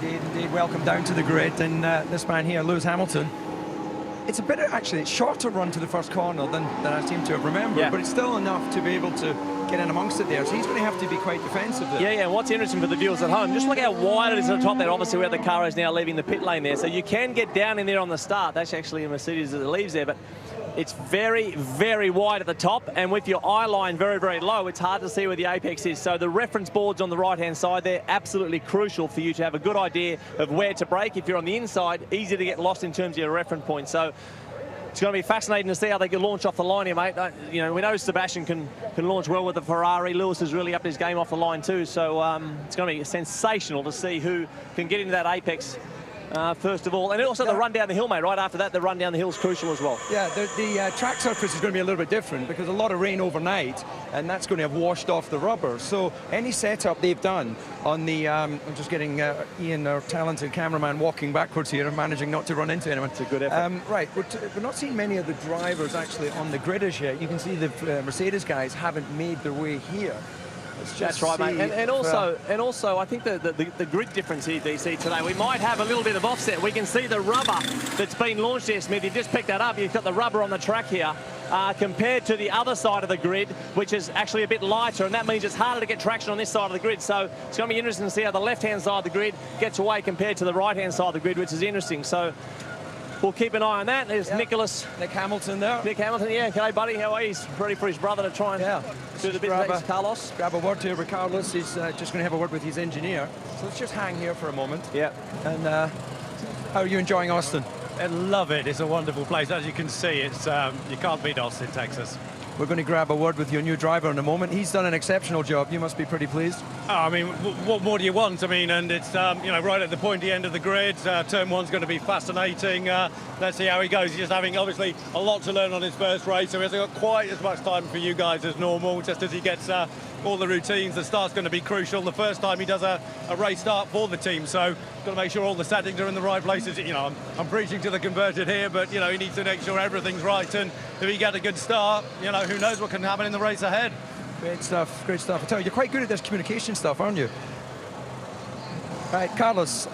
Indeed. Welcome down to the grid. And this man here, Lewis Hamilton. It's a bit, actually, it's shorter run to the first corner than I seem to have remembered, but it's still enough to be able to get in amongst it there. So he's going to have to be quite defensive there. Yeah. What's interesting for the viewers at home, just look how wide it is at the top there, obviously where the car is now leaving the pit lane there. So you can get down in there on the start. That's actually a Mercedes that leaves there, but it's very, very wide at the top, and with your eye line very, very low, it's hard to see where the apex is. So the reference boards on the right-hand side there, absolutely crucial for you to have a good idea of where to brake. If you're on the inside, easy to get lost in terms of your reference point. So it's going to be fascinating to see how they can launch off the line here, mate. You know, we know Sebastian can launch well with the Ferrari. Lewis has really upped his game off the line too. So it's going to be sensational to see who can get into that apex first of all, and also the run down the hill, mate. Right after that, the run down the hill is crucial as well. Yeah, the track surface is going to be a little bit different because a lot of rain overnight, and that's going to have washed off the rubber. So any setup they've done on the, I'm just getting Ian, our talented cameraman, walking backwards here and managing not to run into anyone. It's a good effort. Right, we're not seeing many of the drivers actually on the grid as yet. You can see the Mercedes guys haven't made their way here. That's right, mate. And also, I think the grid difference here, DC, today, we might have a little bit of offset. We can see the rubber that's been launched here, Smith. You just picked that up. You've got the rubber on the track here compared to the other side of the grid, which is actually a bit lighter, and that means it's harder to get traction on this side of the grid. So it's going to be interesting to see how the left-hand side of the grid gets away compared to the right-hand side of the grid, which is interesting. So we'll keep an eye on that. There's Nick Hamilton there. Nick Hamilton, yeah. G'day, buddy. How are you? He's ready for his brother to try and do the business. Carlos. Grab a word here with Carlos. He's just going to have a word with his engineer. So let's just hang here for a moment. Yeah. And how are you enjoying Austin? I love it. It's a wonderful place. As you can see, it's you can't beat Austin, Texas. We're going to grab a word with your new driver in a moment. He's done an exceptional job. You must be pretty pleased. Oh, I mean, what more do you want? I mean, and it's you know, right at the pointy end of the grid. Turn one's going to be fascinating. Let's see how he goes. He's just having obviously a lot to learn on his first race, so he hasn't got quite as much time for you guys as normal. Just as he gets all the routines, the start's going to be crucial. The first time he does a race start for the team, so got to make sure all the settings are in the right places. You know, I'm preaching to the converted here, but you know, he needs to make sure everything's right. And if he gets a good start, you know, who knows what can happen in the race ahead. Great stuff, great stuff. I tell you, you're quite good at this communication stuff, aren't you? Right, Carlos,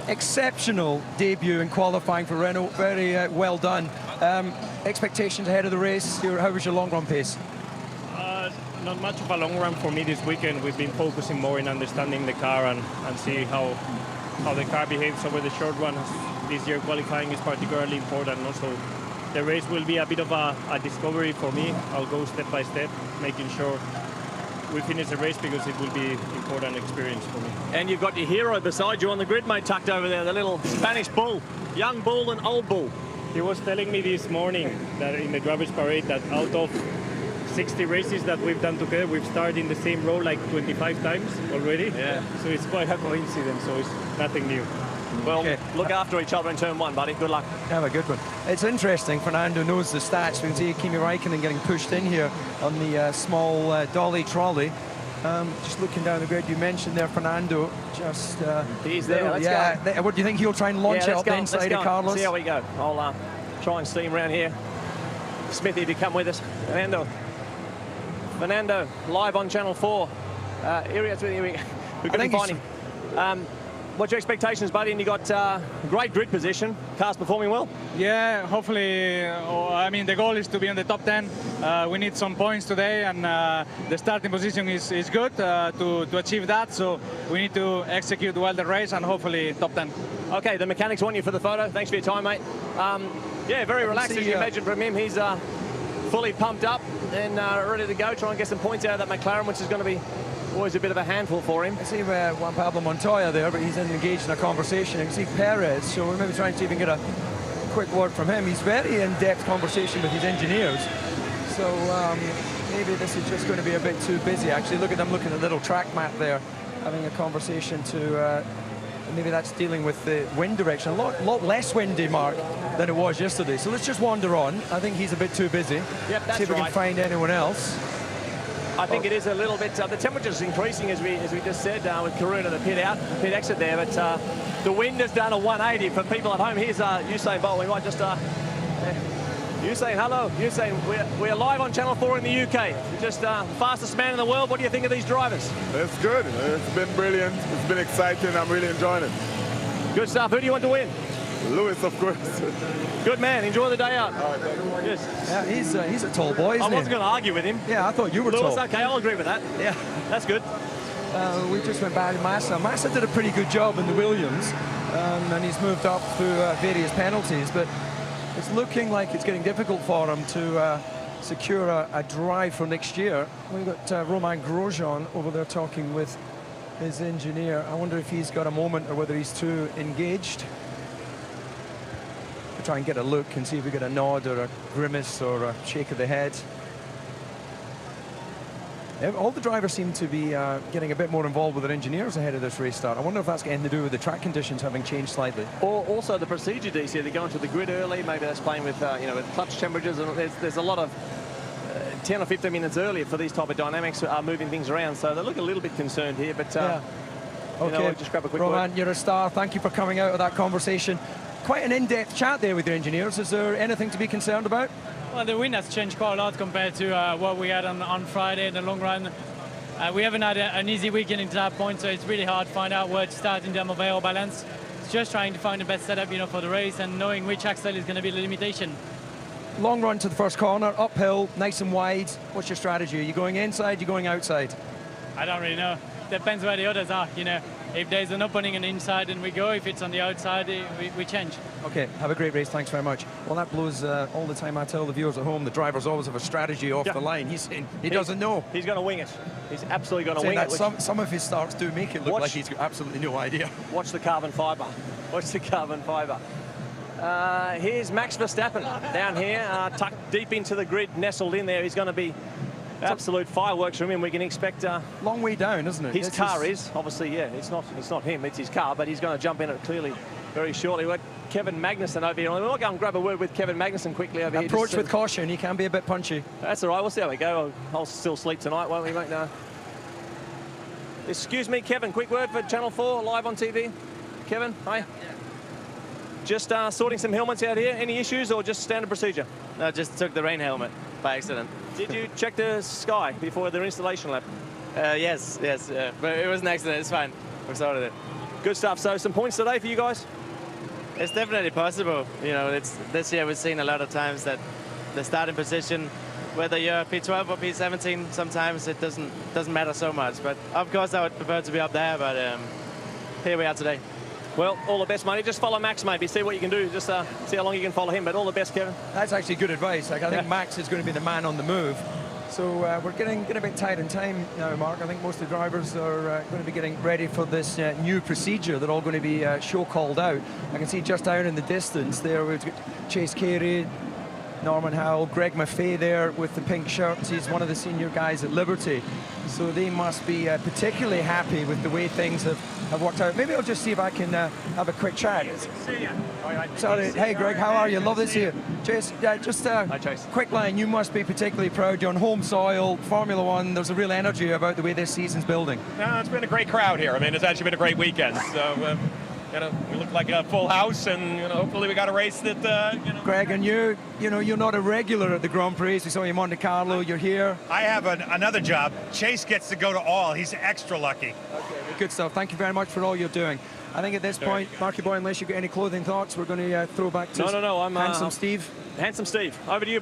exceptional debut in qualifying for Renault. Very well done. Expectations ahead of the race. How was your long run pace? Not much of a long run for me this weekend. We've been focusing more in understanding the car and see how the car behaves over the short run. This year qualifying is particularly important. Also, the race will be a bit of a discovery for me. I'll go step by step, making sure we finish the race because it will be important experience for me. And you've got your hero beside you on the grid, mate, tucked over there, the little Spanish bull, young bull and old bull. He was telling me this morning that in the drivers' parade that out of 60 races that we've done together, we've started in the same row like 25 times already. Yeah. So it's quite a coincidence, so it's nothing new. Well, look after each other in turn one, buddy. Good luck. Have a good one. It's interesting, Fernando knows the stats. We can see Kimi Raikkonen getting pushed in here on the small dolly trolley. Just looking down the grid, you mentioned there, Fernando. Just he's there. Let's go. What do you think he'll try and launch it up the inside of Carlos? See how we go. I'll try and steam around here. Smithy, if you come with us. Fernando, live on Channel 4. Here we go. We couldn't find him. What's your expectations, buddy? And you got great grid position. Car's performing well. Yeah, hopefully. I mean, the goal is to be in the top 10. We need some points today, and the starting position is good to achieve that. So we need to execute well the race and hopefully top 10. Okay, the mechanics want you for the photo. Thanks for your time, mate. Yeah, very relaxed, as you imagine from him. He's fully pumped up and ready to go. Try and get some points out of that McLaren, which is going to be always a bit of a handful for him. I see Juan Pablo Montoya there, but he's engaged in a conversation. You can see Perez, so we're maybe trying to even get a quick word from him. He's very in-depth conversation with his engineers. So maybe this is just going to be a bit too busy, actually. Look at them looking at the little track map there, having a conversation to... maybe that's dealing with the wind direction. A lot less windy, Mark, than it was yesterday. So let's just wander on. I think he's a bit too busy. Yep, that's see if we can find anyone else. I think it is a little bit. The temperature's increasing, as we just said, with Karuna, the pit exit there. But the wind has done a 180 for people at home. Here's Usain Bolt. We might just... Usain, hello. Usain, we're live on Channel 4 in the UK. You're just fastest man in the world. What do you think of these drivers? It's good. It's been brilliant. It's been exciting. I'm really enjoying it. Good stuff. Who do you want to win? Lewis, of course. Good man. Enjoy the day out. All right, thank you. Yes. Yeah, he's a tall boy, isn't I he? wasn't going to argue with him. Yeah, I thought you were Lewis, tall. okay, I'll agree with that. Yeah. That's good. We just went back to Massa. Massa did a pretty good job in the Williams, and he's moved up through various penalties, but it's looking like it's getting difficult for him to secure a drive for next year. We've got Romain Grosjean over there talking with his engineer. I wonder if he's got a moment or whether he's too engaged. We'll try and get a look and see if we get a nod or a grimace or a shake of the head. All the drivers seem to be getting a bit more involved with their engineers ahead of this race start. I wonder if that's getting to do with the track conditions having changed slightly. Or also the procedure, DC. They're going to the grid early. Maybe that's playing with, with clutch temperatures. And there's a lot of 10 or 15 minutes earlier for these type of dynamics are moving things around. So they look a little bit concerned here. But yeah. Okay, we'll just grab a quick Romain, word. you're a star. Thank you for coming out of that conversation. Quite an in-depth chat there with your engineers. Is there anything to be concerned about? Well, the wind has changed quite a lot compared to what we had on Friday in the long run. We haven't had an easy weekend into that point, so it's really hard to find out where to start in terms of aero balance. It's just trying to find the best setup, for the race and knowing which axle is going to be the limitation. Long run to the first corner, uphill, nice and wide. What's your strategy? Are you going inside, are you going outside? I don't really know. Depends where the others are, If there's an opening on the inside, then we go. If it's on the outside, we change. Okay, have a great race. Thanks very much. Well, that blows all the time I tell the viewers at home. The drivers always have a strategy off the line. He's saying he doesn't know. He's going to wing it. He's absolutely going to wing it. Some of his starts do make it look like he's got absolutely no idea. Watch the carbon fibre. Watch the carbon fibre. Here's Max Verstappen down here, tucked deep into the grid, nestled in there. He's going to be absolute fireworks from him. We can expect long way down, isn't it? His car is obviously, yeah. It's not him. It's his car, but he's going to jump in it clearly very shortly. We've got Kevin Magnussen over here. We'll go and grab a word with Kevin Magnussen quickly over here. Approach with caution. He can be a bit punchy. That's all right. We'll see how we go. I'll still sleep tonight, won't we, mate? No. Excuse me, Kevin. Quick word for Channel 4 live on TV. Kevin, hi. Yeah. Just sorting some helmets out here. Any issues or just standard procedure? No, just took the rain helmet by accident. Did you check the sky before the installation lap? Yes, but it was an accident. It's fine. We sorted it. Good stuff. So some points today for you guys? It's definitely possible. It's this year we've seen a lot of times that the starting position, whether you're P12 or P17, sometimes it doesn't matter so much. But of course, I would prefer to be up there. But here we are today. Well, all the best, mate. Just follow Max, maybe. See what you can do. Just see how long you can follow him. But all the best, Kevin. That's actually good advice. I think Max is going to be the man on the move. So we're getting a bit tight in time now, Mark. I think most of the drivers are going to be getting ready for this new procedure. They're all going to be show called out. I can see just down in the distance there, we've got Chase Carey, Norman Howell, Greg Maffei there with the pink shirts. He's one of the senior guys at Liberty. So they must be particularly happy with the way things have worked out. Maybe I'll just see if I can have a quick chat. Sorry. Hey, Greg, how are you? Love to see you. Chase, just Hi, Chase. Quick line. You must be particularly proud. You're on home soil, Formula One. There's a real energy about the way this season's building. No, it's been a great crowd here. I mean, it's actually been a great weekend. So, we look like a full house, and hopefully we got a race that. Greg, and you're not a regular at the Grand Prix. We saw you in Monte Carlo. You're here. I have another job. Chase gets to go to all. He's extra lucky. Okay, good stuff. Thank you very much for all you're doing. I think at this point, Marky Boy, unless you've got any clothing thoughts, we're going to throw back to No, I'm Handsome Steve. Handsome Steve, over to you.